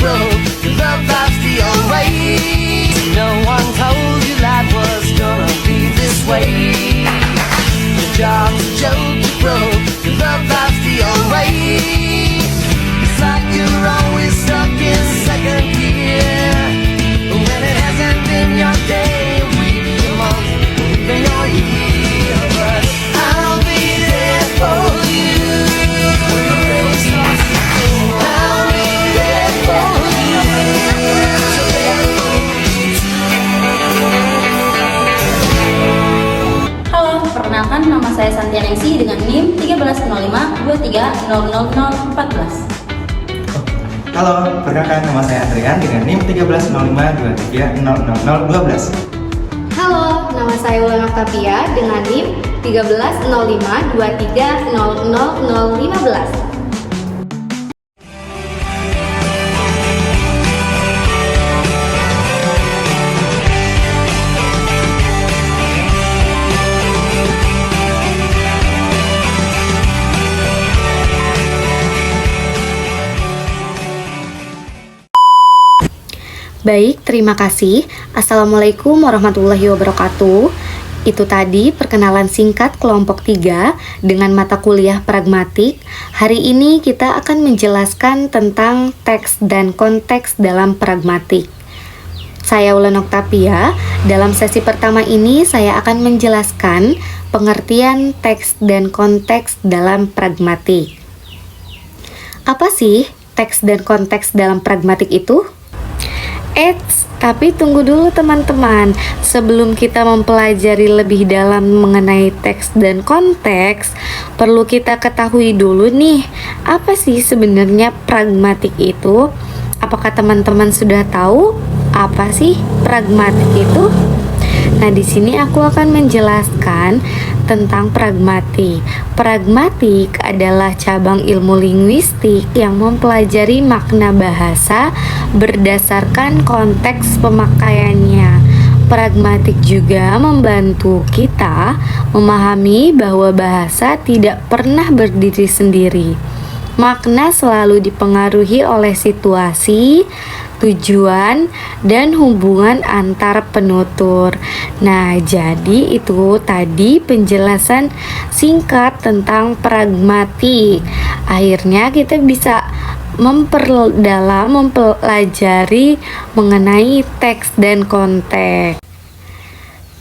broke. Love life's the old way. No one told you life was gonna be this way. Your job's a joke, you broke. Love life's the old way. It's like you're always stuck in second gear when it hasn't been your day, week, your month, even your year. But I'll be there for you when the rain starts to pour. I'll be there for you. So Halo, perkenalkan nama saya Santianingsi dengan NIM 130523000014. Halo, perkenalkan nama saya Adrian dengan NIM 130523000012. Halo, nama saya Wulan Octavia dengan NIM 130523000015. Baik, terima kasih. Assalamualaikum warahmatullahi wabarakatuh. Itu tadi perkenalan singkat kelompok 3 dengan mata kuliah pragmatik. Hari ini kita akan menjelaskan tentang teks dan konteks dalam pragmatik. Saya Wulan Octavia. Dalam sesi pertama ini saya akan menjelaskan pengertian teks dan konteks dalam pragmatik. Apa sih teks dan konteks dalam pragmatik itu? Tapi tunggu dulu teman-teman. Sebelum kita mempelajari lebih dalam mengenai teks dan konteks, perlu kita ketahui dulu nih, apa sih sebenarnya pragmatik itu? Apakah teman-teman sudah tahu apa sih pragmatik itu? Nah, di sini aku akan menjelaskan tentang pragmatik. Pragmatik adalah cabang ilmu linguistik yang mempelajari makna bahasa berdasarkan konteks pemakaiannya. Pragmatik juga membantu kita memahami bahwa bahasa tidak pernah berdiri sendiri. Makna selalu dipengaruhi oleh situasi, tujuan, dan hubungan antar penutur. Nah, jadi itu tadi penjelasan singkat tentang pragmatik. Akhirnya kita bisa mempelajari mengenai teks dan konteks.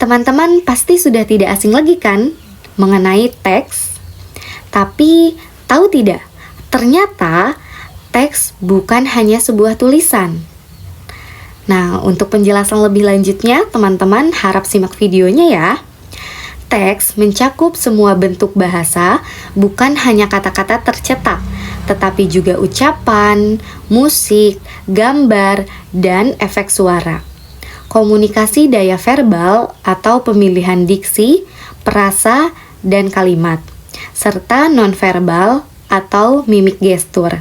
Teman-teman pasti sudah tidak asing lagi kan mengenai teks? Tapi tahu tidak? Ternyata teks bukan hanya sebuah tulisan. Nah, untuk penjelasan lebih lanjutnya, teman-teman harap simak videonya ya. Teks mencakup semua bentuk bahasa, bukan hanya kata-kata tercetak, tetapi juga ucapan, musik, gambar, dan efek suara. Komunikasi daya verbal atau pemilihan diksi, perasa, dan kalimat, serta nonverbal atau mimik gestur.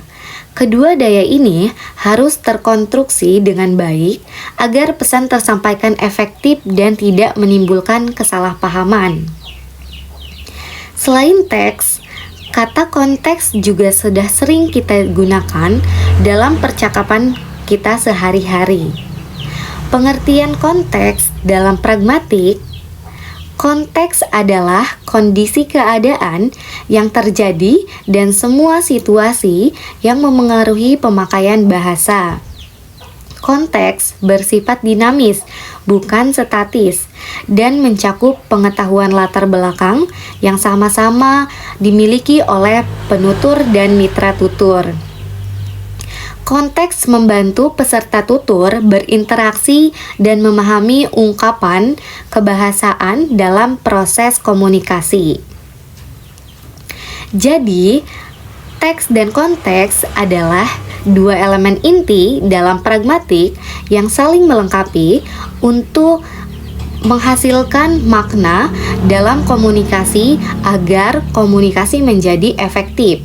Kedua daya ini harus terkonstruksi dengan baik agar pesan tersampaikan efektif dan tidak menimbulkan kesalahpahaman. Selain teks, kata konteks juga sudah sering kita gunakan dalam percakapan kita sehari-hari. Pengertian konteks dalam pragmatik: konteks adalah kondisi keadaan yang terjadi dan semua situasi yang memengaruhi pemakaian bahasa. Konteks bersifat dinamis, bukan statis, dan mencakup pengetahuan latar belakang yang sama-sama dimiliki oleh penutur dan mitra tutur. Konteks membantu peserta tutur berinteraksi dan memahami ungkapan kebahasaan dalam proses komunikasi. Jadi, teks dan konteks adalah dua elemen inti dalam pragmatik yang saling melengkapi untuk menghasilkan makna dalam komunikasi agar komunikasi menjadi efektif.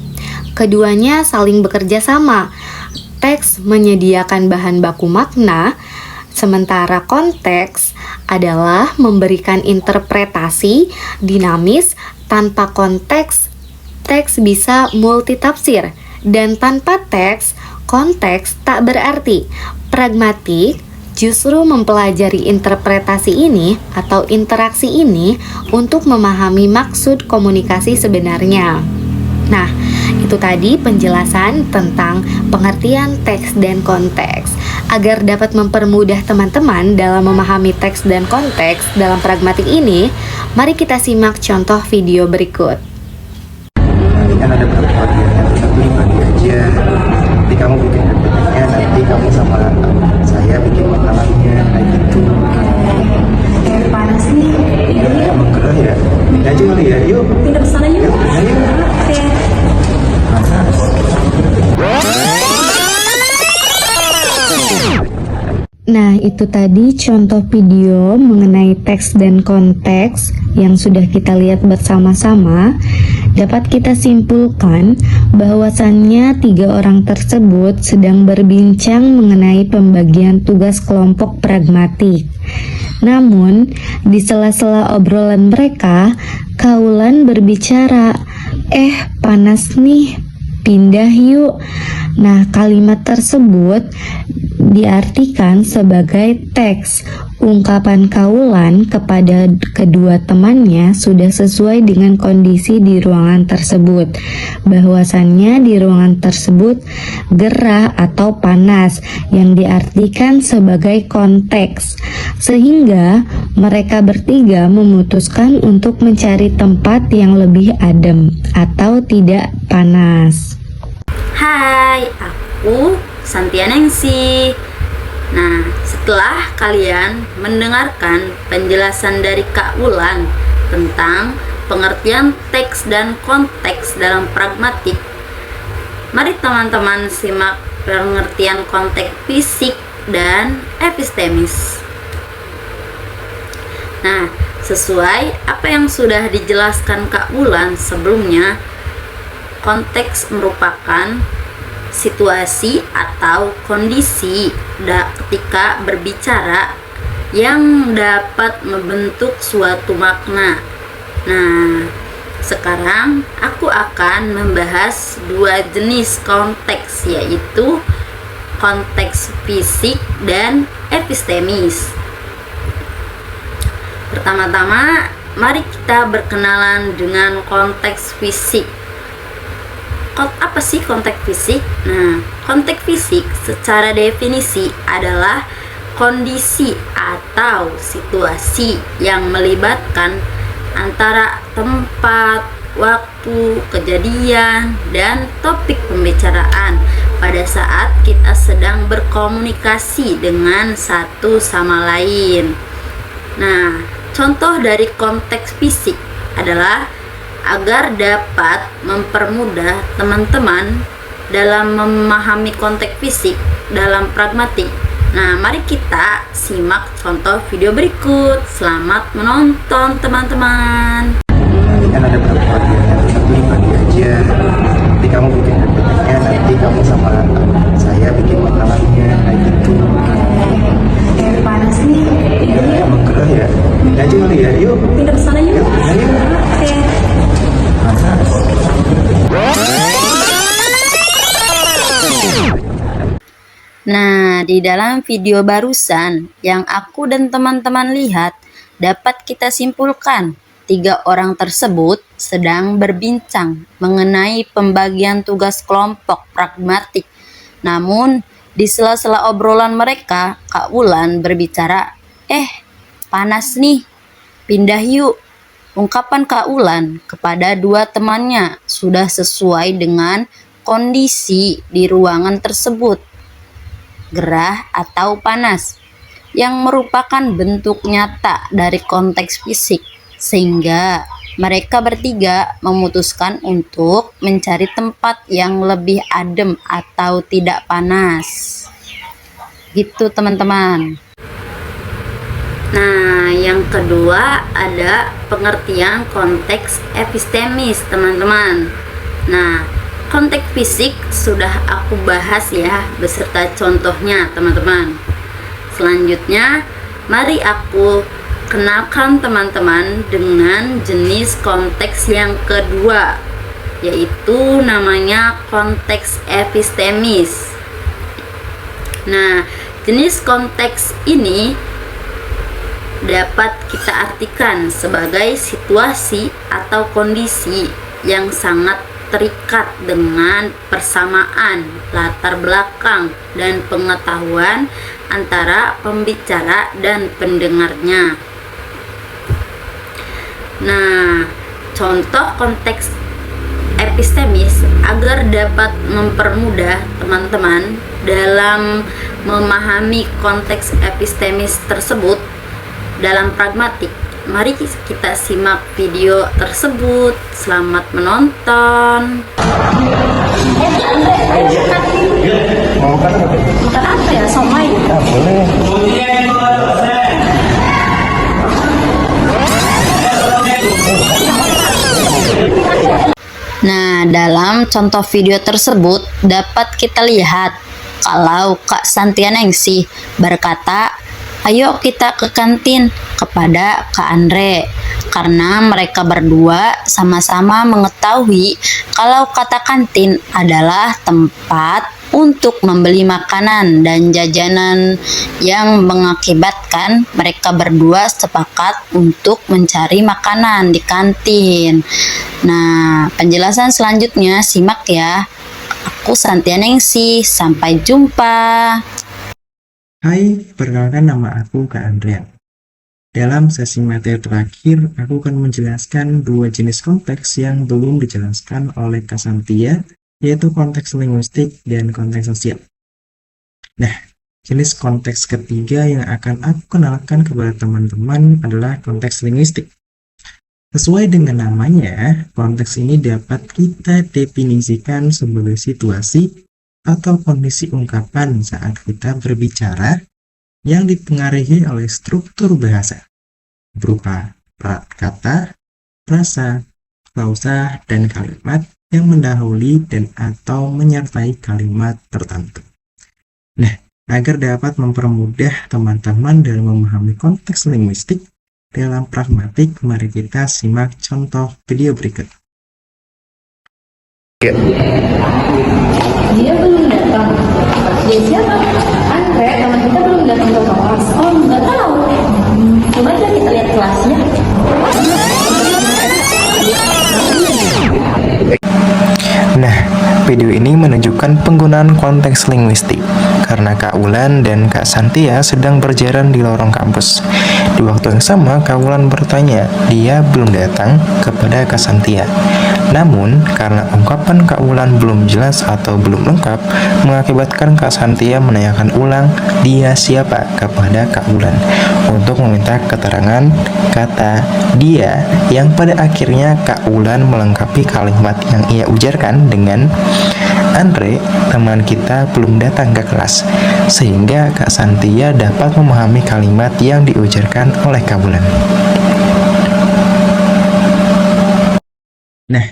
Keduanya saling bekerja sama. Teks menyediakan bahan baku makna, sementara konteks adalah memberikan interpretasi dinamis. Tanpa konteks, teks bisa multitafsir, dan tanpa teks, Konteks tak berarti pragmatik justru mempelajari interpretasi ini atau interaksi ini untuk memahami maksud komunikasi sebenarnya. Nah, itu tadi penjelasan tentang pengertian teks dan konteks. Agar dapat mempermudah teman-teman dalam memahami teks dan konteks dalam pragmatik ini, mari kita simak contoh video berikut. Ini kan ada beberapa bagian, yang satu dibagi aja. Nanti kamu bikin PPT-nya, nanti kamu sama saya bikin makalannya, kayak gitu. Kayak panas nih. Iya, emang gerah ya. Pindah aja kali ya, yuk. Pindah ke sana yuk. Yuk, pindah yuk. Oke. Masa? Nah, itu tadi contoh video mengenai teks dan konteks yang sudah kita lihat bersama-sama. Dapat kita simpulkan bahwasannya 3 orang tersebut sedang berbincang mengenai pembagian tugas kelompok pragmatik. Namun, di sela-sela obrolan mereka, Kaulan berbicara, panas nih, pindah yuk." Nah, kalimat tersebut diartikan sebagai teks. Ungkapan Kaulan kepada kedua temannya sudah sesuai dengan kondisi di ruangan tersebut. Bahwasannya di ruangan tersebut gerah atau panas yang diartikan sebagai konteks. Sehingga mereka bertiga memutuskan untuk mencari tempat yang lebih adem atau tidak panas. Hai, aku Santianengsi. Nah, setelah kalian mendengarkan penjelasan dari Kak Wulan tentang pengertian teks dan konteks dalam pragmatik, mari teman-teman simak pengertian konteks fisik dan epistemis. Nah, sesuai apa yang sudah dijelaskan Kak Wulan sebelumnya, konteks merupakan situasi atau kondisi ketika berbicara yang dapat membentuk suatu makna. Nah, sekarang aku akan membahas 2 jenis konteks, yaitu konteks fisik dan epistemis. Pertama-tama, mari kita berkenalan dengan konteks fisik. Apa sih konteks fisik? Nah, konteks fisik secara definisi adalah kondisi atau situasi yang melibatkan antara tempat, waktu, kejadian, dan topik pembicaraan pada saat kita sedang berkomunikasi dengan satu sama lain. Nah, contoh dari konteks fisik adalah agar dapat mempermudah teman-teman dalam memahami konteks fisik dalam pragmatik. Nah, mari kita simak contoh video berikut. Selamat menonton teman-teman. Ini kan ada beberapa bagian, yang satu dibagi aja. Nanti kamu bikin PPT-nya, nanti kamu sama saya bikin makalannya, kayak gitu. Kayak panas nih. Iya, emang gerah ya. Pindah aja kali ya, yuk. Pindah ke sana yuk. Yuk, pindah yuk. Oke. Masa? Nah, di dalam video barusan yang aku dan teman-teman lihat, dapat kita simpulkan 3 orang tersebut sedang berbincang mengenai pembagian tugas kelompok pragmatik. Namun, di sela-sela obrolan mereka, Kak Wulan berbicara, panas nih, pindah yuk." Ungkapan Kak Wulan kepada 2 temannya sudah sesuai dengan kondisi di ruangan tersebut, gerah atau panas, yang merupakan bentuk nyata dari konteks fisik, sehingga mereka bertiga memutuskan untuk mencari tempat yang lebih adem atau tidak panas. Gitu teman-teman. Nah, yang kedua ada pengertian konteks epistemis teman-teman. Nah, konteks fisik sudah aku bahas ya beserta contohnya teman-teman. Selanjutnya, mari aku kenalkan teman-teman dengan jenis konteks yang kedua, yaitu namanya konteks epistemis. Nah, jenis konteks ini dapat kita artikan sebagai situasi atau kondisi yang sangat terikat dengan persamaan latar belakang dan pengetahuan antara pembicara dan pendengarnya. Nah, contoh konteks epistemis agar dapat mempermudah teman-teman dalam memahami konteks epistemis tersebut dalam pragmatik. Mari kita simak video tersebut. Selamat menonton. Makan apa ya? Somai. Nah, dalam contoh video tersebut dapat kita lihat kalau Kak Santianingsih berkata, "Ayo kita ke kantin," kepada Kak Andre, karena mereka berdua sama-sama mengetahui kalau kata kantin adalah tempat untuk membeli makanan dan jajanan yang mengakibatkan mereka berdua sepakat untuk mencari makanan di kantin. Nah, penjelasan selanjutnya simak ya. Aku Santianingsih, sampai jumpa. Hai, perkenalkan nama aku Kak Andrean. Dalam sesi materi terakhir, aku akan menjelaskan dua jenis konteks yang belum dijelaskan oleh Kak Santia, yaitu konteks linguistik dan konteks sosial. Nah, jenis konteks ketiga yang akan aku kenalkan kepada teman-teman adalah konteks linguistik. Sesuai dengan namanya, konteks ini dapat kita definisikan sebagai situasi atau kondisi ungkapan saat kita berbicara yang dipengaruhi oleh struktur bahasa berupa kata, frasa, klausa, dan kalimat yang mendahului dan atau menyertai kalimat tertentu. Nah, agar dapat mempermudah teman-teman dalam memahami konteks linguistik dalam pragmatik, mari kita simak contoh video berikut. Dia belum datang. Dia siapa? Andre, teman kita belum datang ke kelas. Oh, nggak tahu. Coba deh kita lihat kelasnya. Nah, video ini menunjukkan penggunaan konteks linguistik karena Kak Wulan dan Kak Santia sedang berjalan di lorong kampus. Di waktu yang sama, Kak Wulan bertanya, dia belum datang kepada Kak Santia. Namun, karena ungkapan Kak Wulan belum jelas atau belum lengkap, mengakibatkan Kak Santia menanyakan ulang dia siapa kepada Kak Wulan untuk meminta keterangan kata dia yang pada akhirnya Kak Wulan melengkapi kalimat yang ia ujarkan dengan Andre, teman kita belum datang ke kelas, sehingga Kak Santia dapat memahami kalimat yang diujarkan oleh Kak Wulan. Nah,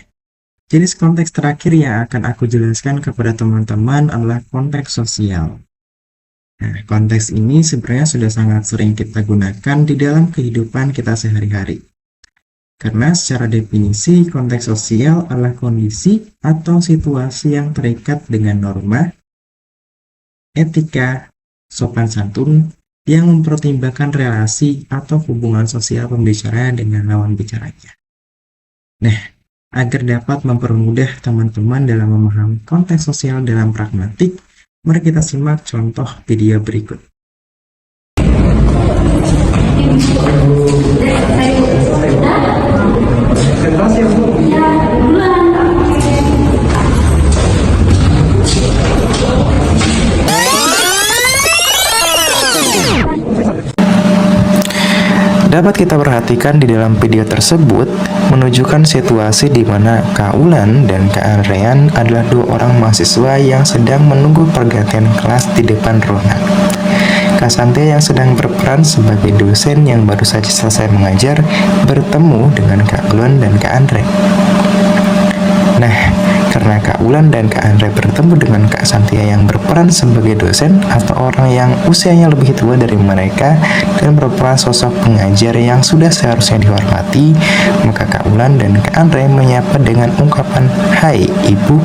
jenis konteks terakhir yang akan aku jelaskan kepada teman-teman adalah konteks sosial. Nah, konteks ini sebenarnya sudah sangat sering kita gunakan di dalam kehidupan kita sehari-hari. Karena secara definisi, konteks sosial adalah kondisi atau situasi yang terikat dengan norma, etika, sopan santun, yang mempertimbangkan relasi atau hubungan sosial pembicara dengan lawan bicaranya. Nah, agar dapat mempermudah teman-teman dalam memahami konteks sosial dalam pragmatik, mari kita simak contoh video berikut. Dapat kita perhatikan di dalam video tersebut menunjukkan situasi di mana Kak Wulan dan Kak Andrean adalah dua orang mahasiswa yang sedang menunggu pergantian kelas di depan ruangan. Kak Santia yang sedang berperan sebagai dosen yang baru saja selesai mengajar bertemu dengan Kak Wulan dan Kak Andre. Nah, karena Kak Wulan dan Kak Andre bertemu dengan Kak Santia yang berperan sebagai dosen atau orang yang usianya lebih tua dari mereka dan berperan sosok pengajar yang sudah seharusnya dihormati, maka Kak Wulan dan Kak Andre menyapa dengan ungkapan "Hai Ibu".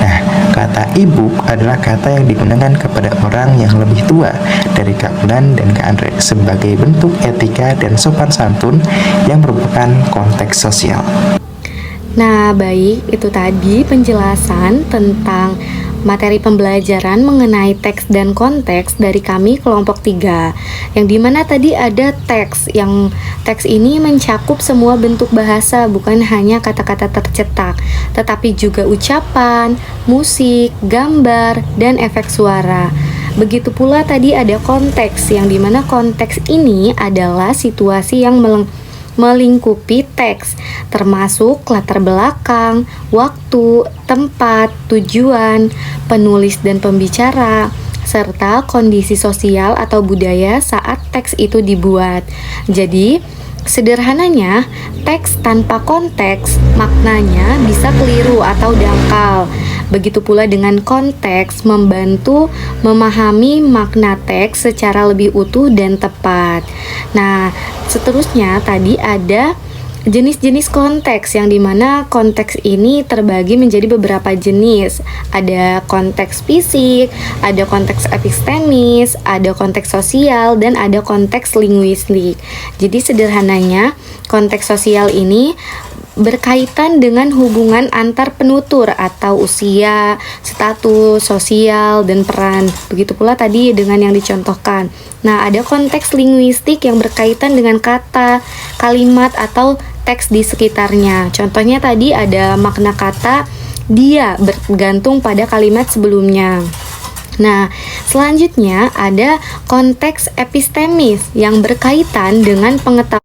Nah, kata Kata e-book adalah kata yang digunakan kepada orang yang lebih tua dari Kak Ulan dan Kak Andre sebagai bentuk etika dan sopan santun yang merupakan konteks sosial. Nah, baik, itu tadi penjelasan tentang materi pembelajaran mengenai teks dan konteks dari kami kelompok 3, yang dimana tadi ada teks, yang teks ini mencakup semua bentuk bahasa, bukan hanya kata-kata tercetak, tetapi juga ucapan, musik, gambar, dan efek suara. Begitu pula tadi ada konteks, yang dimana konteks ini adalah situasi yang melingkupi teks, termasuk latar belakang, waktu, tempat, tujuan, penulis dan pembicara, serta kondisi sosial atau budaya saat teks itu dibuat. Jadi, sederhananya, teks tanpa konteks maknanya bisa keliru atau dangkal. Begitu pula dengan konteks membantu memahami makna teks secara lebih utuh dan tepat. Nah, seterusnya tadi ada jenis-jenis konteks, yang dimana konteks ini terbagi menjadi beberapa jenis. Ada konteks fisik, ada konteks epistemis, ada konteks sosial, dan ada konteks linguistik. Jadi sederhananya, konteks sosial ini berkaitan dengan hubungan antar penutur atau usia, status sosial, dan peran. Begitu pula tadi dengan yang dicontohkan. Nah, ada konteks linguistik yang berkaitan dengan kata, kalimat, atau teks di sekitarnya. Contohnya tadi ada makna kata dia bergantung pada kalimat sebelumnya. Nah, selanjutnya ada konteks epistemis yang berkaitan dengan pengetahuan,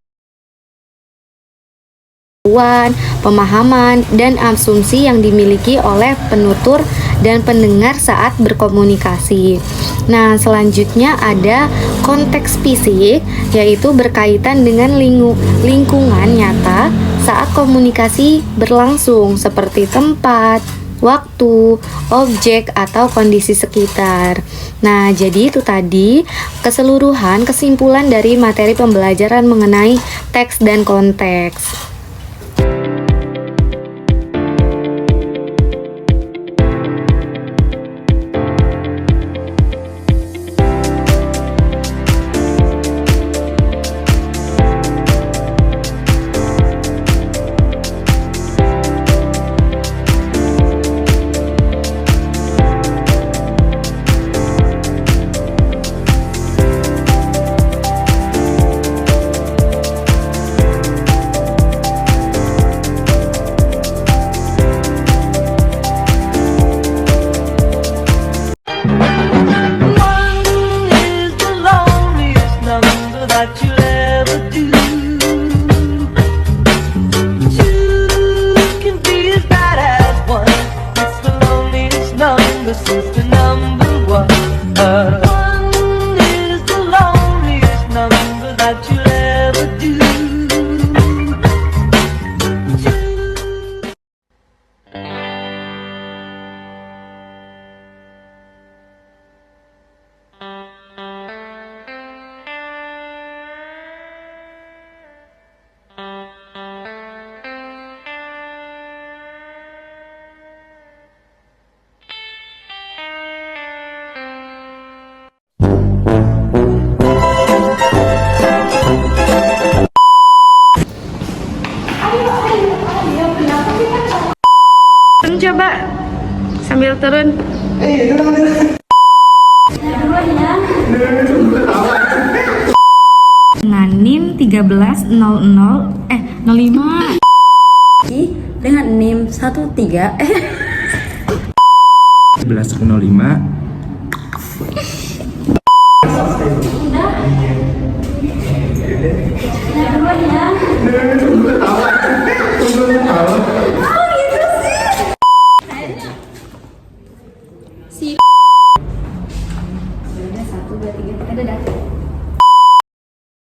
pemahaman, dan asumsi yang dimiliki oleh penutur dan pendengar saat berkomunikasi. Nah, selanjutnya ada konteks fisik, yaitu berkaitan dengan lingkungan nyata saat komunikasi berlangsung, seperti tempat, waktu, objek, atau kondisi sekitar. Nah, jadi itu tadi keseluruhan kesimpulan dari materi pembelajaran mengenai teks dan konteks. Coba sambil turun. Dengan NIM 1300 05 dengan NIM 13 11.05. Udah 1, 2, 3, dadah.